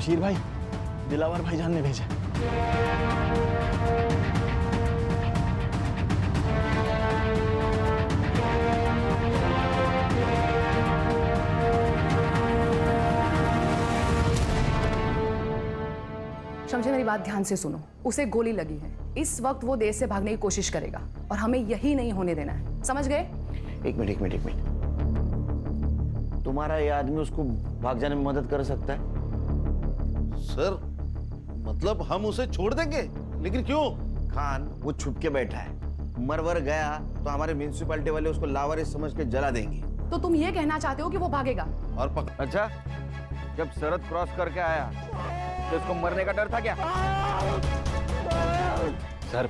बशीर भाई, दिलावर भाईजान ने भेजा। शमशे, मेरी बात ध्यान से सुनो। उसे गोली लगी है। इस वक्त वो देश से भागने की कोशिश करेगा और हमें यही नहीं होने देना है, समझ गए? एक मिनट। तुम्हारा ये आदमी उसको भाग जाने में मदद कर सकता है? सर, मतलब हम उसे छोड़ देंगे? लेकिन क्यों? खान वो छुप के बैठा है, मरवर गया तो हमारे म्यूनिसिपैलिटी वाले उसको लावारिस समझ के जला देंगे। तो तुम ये कहना चाहते हो कि वो भागेगा? और अच्छा, जब सरहद क्रॉस करके आया तो उसको मरने का डर था क्या? सर,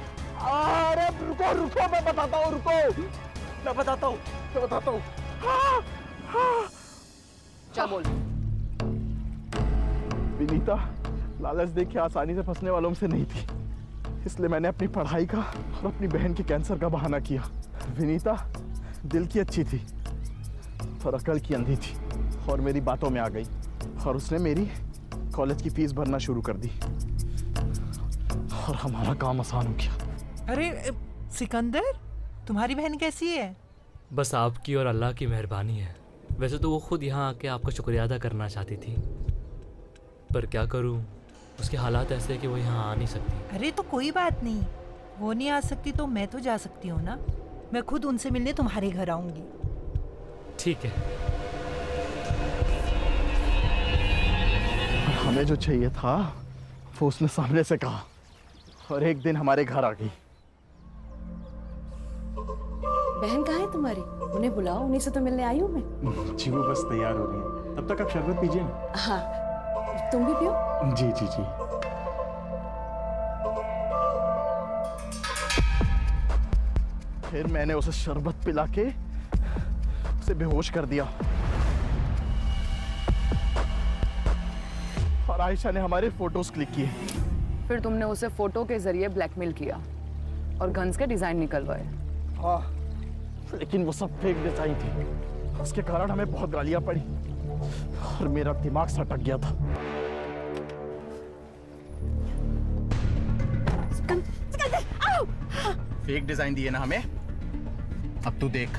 अरे रुको, मैं बताता हूँ। चल बोल। विनीता लालच देख के आसानी से फंसने वालों में से नहीं थी, इसलिए मैंने अपनी पढ़ाई का और अपनी बहन के कैंसर का बहाना किया। विनीता दिल की अच्छी थी और अकल की अंधी थी और मेरी बातों में आ गई और उसने मेरी कॉलेज की फीस भरना शुरू कर दी और हमारा काम आसान हो गया। अरे सिकंदर, तुम्हारी बहन कैसी है? बस आपकी और अल्लाह की मेहरबानी है। वैसे तो वो खुद यहाँ आके आपका शुक्रिया अदा करना चाहती थी, पर क्या करूँ, उसके हालात ऐसे हैं कि वो यहाँ आ नहीं सकती। अरे तो कोई बात नहीं, वो नहीं आ सकती तो मैं तो जा सकती हूँ ना। मैं खुद उनसे मिलने तुम्हारे घर आऊंगी। ठीक है। हमें जो चाहिए था वो उसने सामने से कहा और एक दिन हमारे घर आ गई। बहन कहाँ है तुम्हारी? उन्हें बुलाओ, उन्हीं से तो मिलने आई हूँ मैं। जी वो बस तैयार हो रही है, तब तक आप शरबत पीजिए ना। हाँ, तुम भी पियो। जी। फिर मैंने उसे शरबत पिला के उसे बेहोश कर दिया और आयशा ने हमारे फोटोज क्लिक किए। फिर तुमने उसे फोटो के जरिए ब्लैकमेल किया और गन्स के डिजाइन निकलवाए। हाँ, लेकिन वो सब फेक डिजाइन थी, उसके कारण हमें बहुत गालियां पड़ी और मेरा दिमाग सटक गया था। फेक डिजाइन दिए ना हमें, अब तू देख,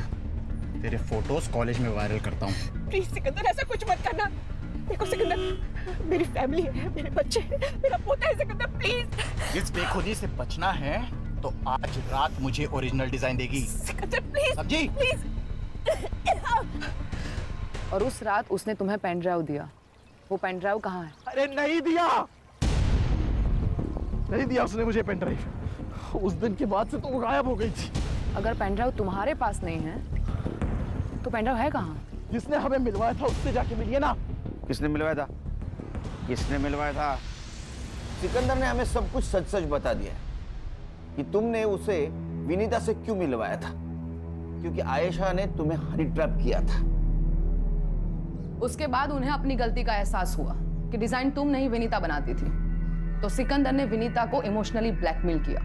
तेरे फोटोज कॉलेज में वायरल करता हूँ। प्लीज सिकंदर, ऐसा कुछ मत करना। देखो सिकंदर, मेरी फैमिली है, मेरे बच्चे हैं, मेरा पोता है सिकंदर, प्लीज। इस बेखुदी से बचना है तो आज रात मुझे ओरिजिनल डिजाइन देगी। सिकंदर प्लीज, समझी? प्लीज। और उस रात उसने तुम्हें पेन ड्राइव दिया, वो पेन ड्राइव कहाँ है? अरे नहीं दिया उसने मुझे पेन ड्राइव। उस दिन के बाद से तो वो गायब हो गई थी। अगर पेन ड्राइव तुम्हारे पास नहीं है तो पेन ड्राइव है कहाँ? जिसने हमें मिलवाया था उससे जाके मिलिए ना। किसने मिलवाया था? सिकंदर ने हमें सब कुछ सच बता दिया कि तुमने उसे विनीता से क्यों मिलवाया था, क्योंकि आयशा ने तुम्हें हनी ट्रैप किया था। उसके बाद उन्हें अपनी गलती का एहसास हुआ कि डिजाइन तुम नहीं विनीता बनाती थी, तो सिकंदर ने विनीता को इमोशनली ब्लैकमेल किया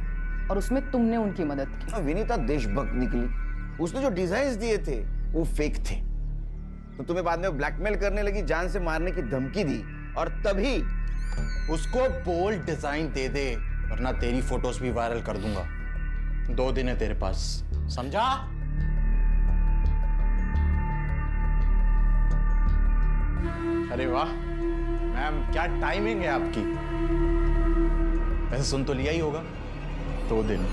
और उसमें तुमने उनकी मदद की। विनीता देशभक्त निकली, उसने जो डिजाइन्स दिए थे वो फेक थे, तो तुम्हें बाद में ब्लैकमेल करने लगी, जान से मारने की धमकी दी और तभी उसको बोल्ड डिजाइन दे दे, वरना तेरी फोटोज भी वायरल कर दूंगा। 2 दिन है तेरे पास, समझा? अरे वाह मैम, क्या टाइमिंग है आपकी। वैसे सुन तो लिया ही होगा, 2 दिन,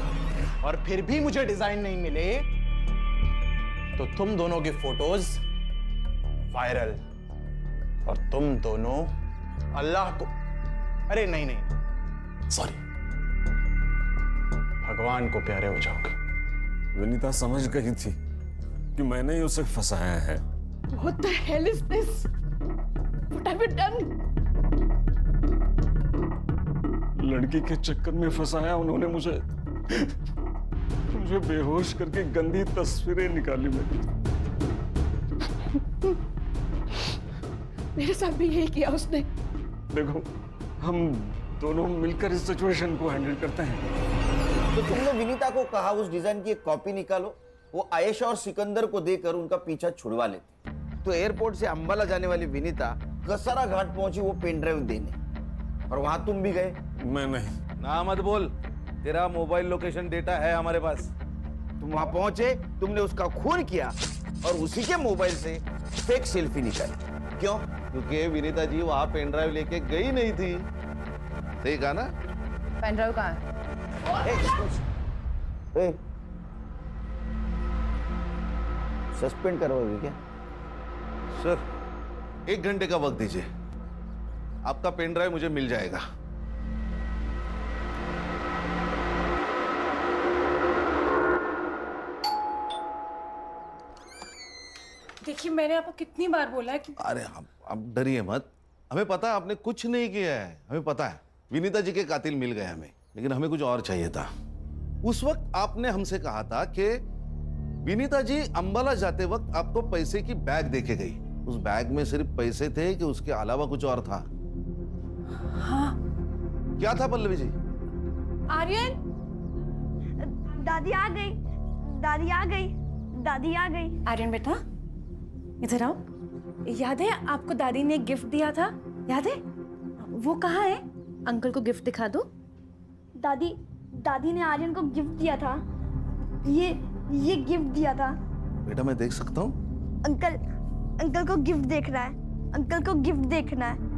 और फिर भी मुझे डिजाइन नहीं मिले तो तुम दोनों की फोटोज वायरल और तुम दोनों अल्लाह को, अरे नहीं, सॉरी, भगवान को प्यारे हो जाओगे। विनीता समझ गई थी कि मैंने ही उसे फंसाया है। What the hell is this? What have you done? लड़की के चक्कर में फंसाया उन्होंने मुझे बेहोश करके गंदी तस्वीरें निकाली मेरी। मेरे साथ भी यही किया उसने। देखो, हम दोनों मिलकर इस सिचुएशन को हैंडल करते हैं। तो तुमने विनीता को कहा उस डिजाइन की एक कॉपी निकालो, वो आयशा और सिकंदर को देकर उनका पीछा छुड़वा लेती। तो एयरपोर्ट से अंबाला जाने वाली विनीता कसारा घाट पहुंची वो पेन ड्राइव देने, और वहां तुम भी गए। मैं नहीं। ना मत बोल, तेरा मोबाइल लोकेशन डेटा है हमारे पास। तुम वहां पहुंचे, तुमने उसका खून किया और उसी के मोबाइल से फेक सेल्फी निकाली। क्यों? क्योंकि विनीता जी वहां पेन ड्राइव लेके गई नहीं थी। सही कहा ना? पेन ड्राइव कहाँ है? सस्पेंड करोगे क्या? सर 1 घंटे का वक्त दीजिए, आपका पेन ड्राइव मुझे मिल जाएगा। देखिए मैंने आपको कितनी बार बोला है कि अरे आप डरिए मत, हमें पता है आपने कुछ नहीं किया है। हमें पता है विनीता जी के कातिल मिल गए हमें, लेकिन हमें कुछ और चाहिए था। उस वक्त आपने हमसे कहा था कि विनीता जी अंबाला जाते वक्त आपको पैसे की बैग देके गई। उस बैग में सिर्फ पैसे थे कि उसके अलावा कुछ और था? हाँ। क्या था पल्लवी जी? आर्यन, दादी आ गई, दादी आ गई, दादी आ गई। आर्यन बेटा इधर आओ। याद है आपको दादी ने गिफ्ट दिया था? याद है? वो कहाँ है? अंकल को गिफ्ट दिखा दो। दादी ने आर्यन को गिफ्ट दिया था। ये गिफ्ट दिया था। बेटा मैं देख सकता हूँ? अंकल को गिफ्ट देखना है। अंकल को गिफ्ट देखना है।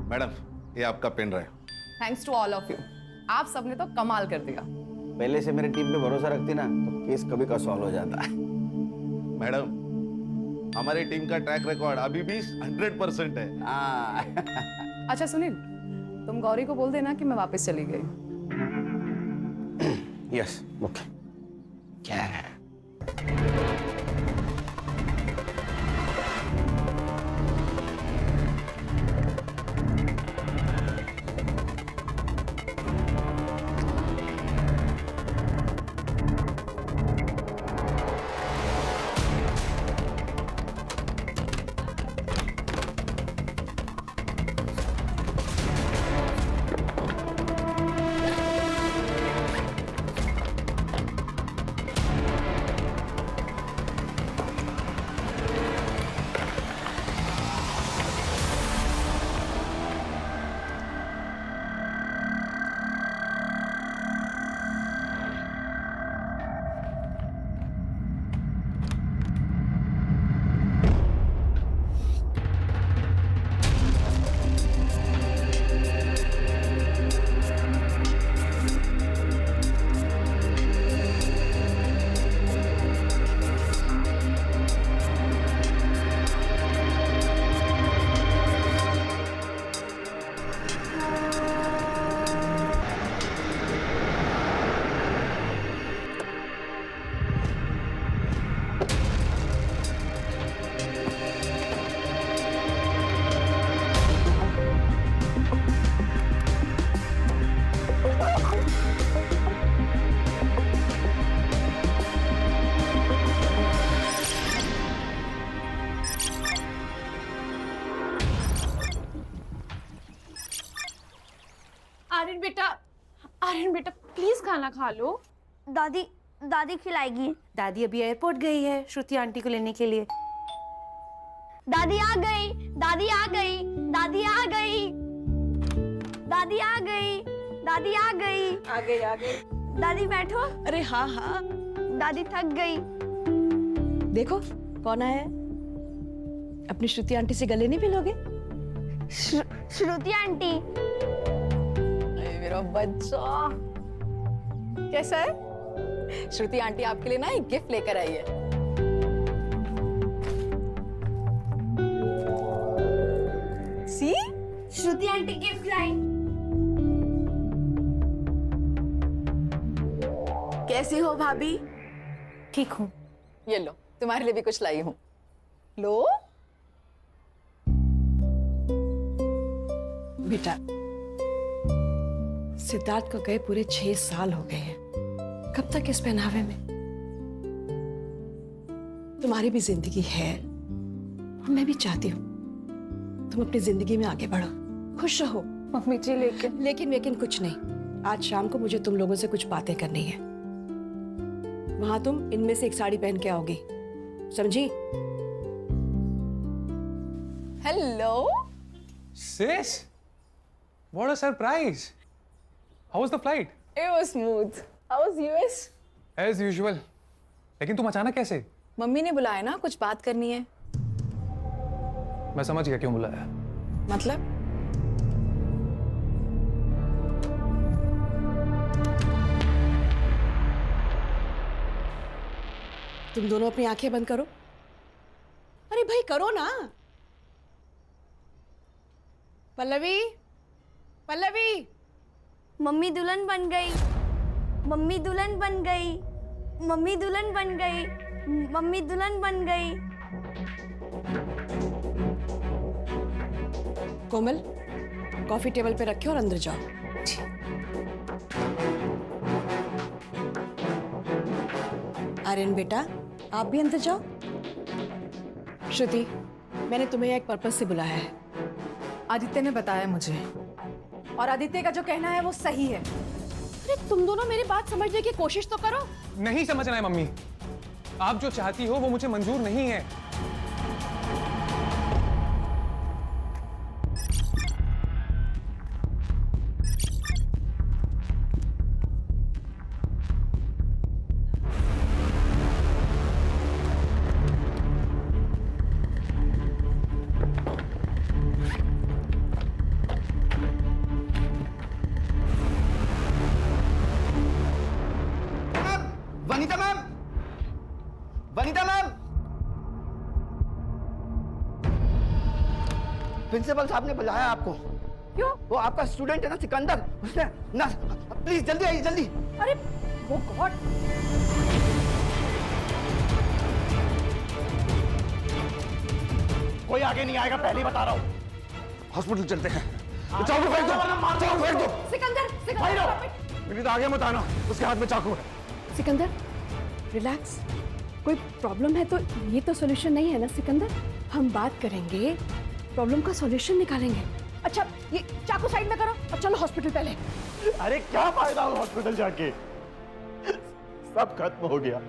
मैडम ये आपका pen drive. Thanks to all of you, आप सबने तो कमाल कर दिया। पहले से मेरी टीम पे भरोसा रखती ना तो केस कभी का सॉल्व हो जाता। मैडम हमारी टीम का ट्रैक रिकॉर्ड अभी भी 100% है। अच्छा सुनील, तुम गौरी को बोल देना कि मैं वापस चली गई। Yes okay. क्या है? आर्यन बेटा प्लीज खाना खा लो। दादी खिलाएगी। दादी अभी एयरपोर्ट गई है श्रुति आंटी को लेने के लिए। दादी आ गई, दादी आ गई, दादी आ गई, दादी आ गई, दादी आ गई। आ गई। दादी बैठो। अरे हाँ हाँ। दादी थक गई। देखो कौन आया है। अपनी श्रुति आंटी से गले नहीं मिलोगे? श्रुति आंटी। मेरा बच्चा कैसा है? श्रुति आंटी आपके लिए ना एक गिफ्ट लेकर आई है। सी श्रुति आंटी गिफ्ट लाई। कैसी हो भाभी? ठीक हूँ। ये लो तुम्हारे लिए भी कुछ लाई हूँ। लो बेटा सिद्धार्थ को गए पूरे 6 साल हो गए हैं। कब तक इस पहनावे में? तुम्हारी भी जिंदगी है और मैं भी चाहती हूँ तुम अपनी जिंदगी में आगे बढ़ो, खुश रहो। मम्मी जी लेकिन लेकिन कुछ नहीं। आज शाम को मुझे तुम लोगों से कुछ बातें करनी है। वहां तुम इनमें से एक साड़ी पहन के आओगी, समझी? Hello Sis, what a surprise! How was the flight? It was smooth. How was US? As usual. लेकिन तुम अचानक कैसे? मम्मी ने बुलाया ना, कुछ बात करनी है। मैं समझ गया क्यों बुलाया। मतलब? तुम दोनों अपनी आंखें बंद करो। अरे भाई करो ना। पल्लवी, पल्लवी। मम्मी दुल्हन बन गई, मम्मी दुल्हन बन गई, मम्मी दुल्हन बन गई, मम्मी दुल्हन बन गई। कोमल, कॉफी टेबल पे रखे और अंदर जाओ। आर्यन बेटा, आप भी अंदर जाओ। श्रुति, मैंने तुम्हें एक पर्पस से बुलाया है। आदित्य ने बताया मुझे, और आदित्य का जो कहना है वो सही है। अरे तुम दोनों मेरी बात समझने की कोशिश तो करो। नहीं समझना है मम्मी। आप जो चाहती हो वो मुझे मंजूर नहीं है। Vanita ma'am, Vanita ma'am, principal साहब ने बुलाया आपको। क्यों? वो आपका स्टूडेंट है ना सिकंदर, उसने ना, प्लीज जल्दी आइए जल्दी। अरे वो गॉड। कोई आगे नहीं आएगा, पहले ही बता रहा हूँ। हॉस्पिटल चलते हैं। चाकू फेंक दो, चाकू फेंक दो। सिकंदर, सिकंदर। मेरी तो आगे मत आना, उसके हाथ में चाकू है। सिकंदर, रिलैक्स। कोई प्रॉब्लम है तो ये तो सॉल्यूशन नहीं है ना सिकंदर। हम बात करेंगे, प्रॉब्लम का सॉल्यूशन निकालेंगे। अच्छा ये चाकू साइड में करो और चलो हॉस्पिटल पहले। अरे क्या फायदा हो हॉस्पिटल जाके, सब खत्म हो गया।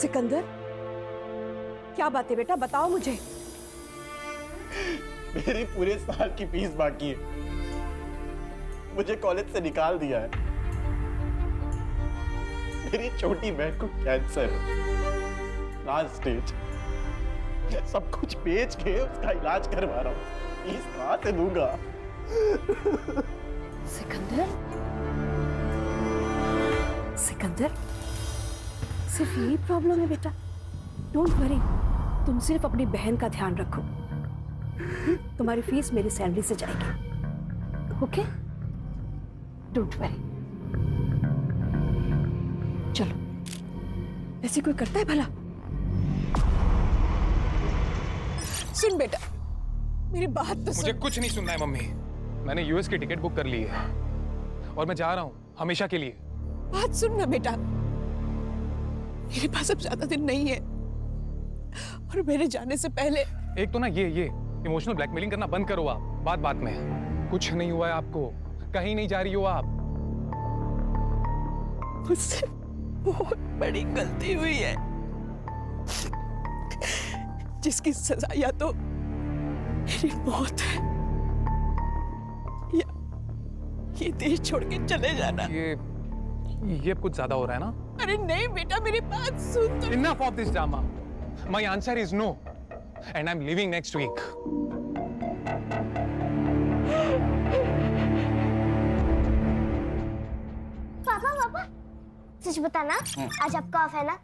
सिकंदर, क्या बात है बेटा, बताओ मुझे। मेरी पूरे साल की फीस बाकी है, मुझे कॉलेज से निकाल दिया है। मेरी छोटी बहन को कैंसर है, लास्ट स्टेज। सब कुछ बेच के उसका इलाज करवा रहा हूँ, फीस कहां से दूंगा? सिकंदर, सिकंदर, सिर्फ यही प्रॉब्लम है बेटा। डोंट वरी, तुम सिर्फ अपनी बहन का ध्यान रखो। तुम्हारी फीस मेरी सैलरी से जाएगी, ओके? Don't worry. चलो, ऐसे कोई करता है भला? सुन बेटा, मेरी बात तो मुझे कुछ नहीं सुनना है मम्मी। मैंने यूएस की टिकट बुक कर ली है और मैं जा रहा हूँ हमेशा के लिए। बात सुन ना बेटा, मेरे पास अब ज्यादा दिन नहीं है और मेरे जाने से पहले। एक तो ना ये इमोशनल ब्लैकमेलिंग करना बंद करो आप, बात बात में। कुछ नहीं हुआ है आपको, कहीं नहीं जा रही हो आप। मुझसे बहुत बड़ी गलती हुई है, जिसकी सजा या तो मेरी मौत है या ये देश छोड़ के चले जाना। ये कुछ ज्यादा हो रहा है ना? अरे नहीं बेटा, मेरी बात सुन तो। Enough of this drama. My answer is no, and I'm leaving next week. पापा पापा, सच बताना, आज आपका ऑफ है ना?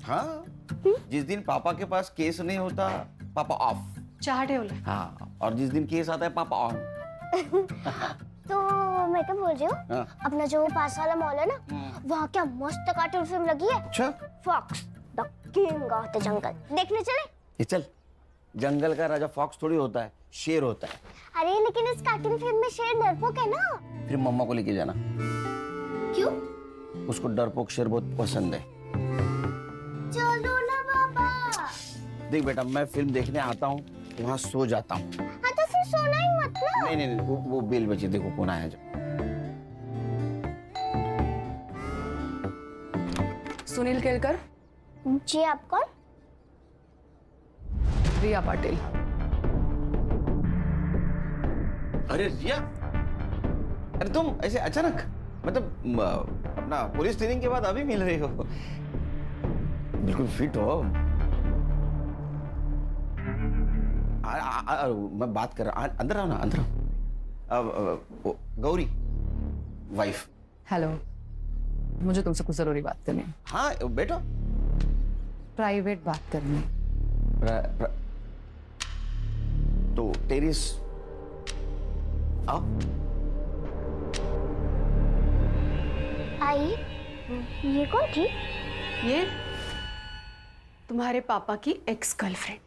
हाँ, जिस दिन पापा के पास केस नहीं होता पापा ऑफ। चाहते हो? हाँ, और जिस दिन केस आता है पापा ऑन। तो मैं क्या बोल रही हूँ, हाँ। अपना जो पास वाला मॉल है ना, वहाँ क्या मस्त कार्टून फिल्म लगी है। अच्छा, fox the king of the jungle, देखने चले? ये चल। जंगल का राजा फॉक्स थोड़ी होता है, शेर होता है। अरे लेकिन इस कार्टून फिल्म में शेर डरपोक है ना। फिर मम्मा को लेके जाना। क्यों? उसको डरपोक शेर बहुत पसंद है। चलो ना पापा। देख बेटा, मैं फिल्म देखने आता हूँ, वहाँ सो जाता हूँ। हाँ तो फिर सोना ही मत ना। नहीं नहीं नहीं, वो बेल बजी, देखो कौन आया जो। सुनील केलकर। जी आप कौन? रिया पाटिल। अरे रिया, अरे तुम ऐसे अचानक, मतलब अपना पुलिस ट्रेनिंग के बाद अभी मिल रही हो? बिल्कुल फिट हो। मैं बात कर रहा हूँ, अंदर आओ ना, अंदर आओ। गौरी वाइफ। हेलो, मुझे तुमसे कुछ जरूरी बात करनी है। हाँ बैठो। प्राइवेट बात करनी है। तो टेरिस आओ। आई, ये कौन थी? ये तुम्हारे पापा की एक्स गर्लफ्रेंड।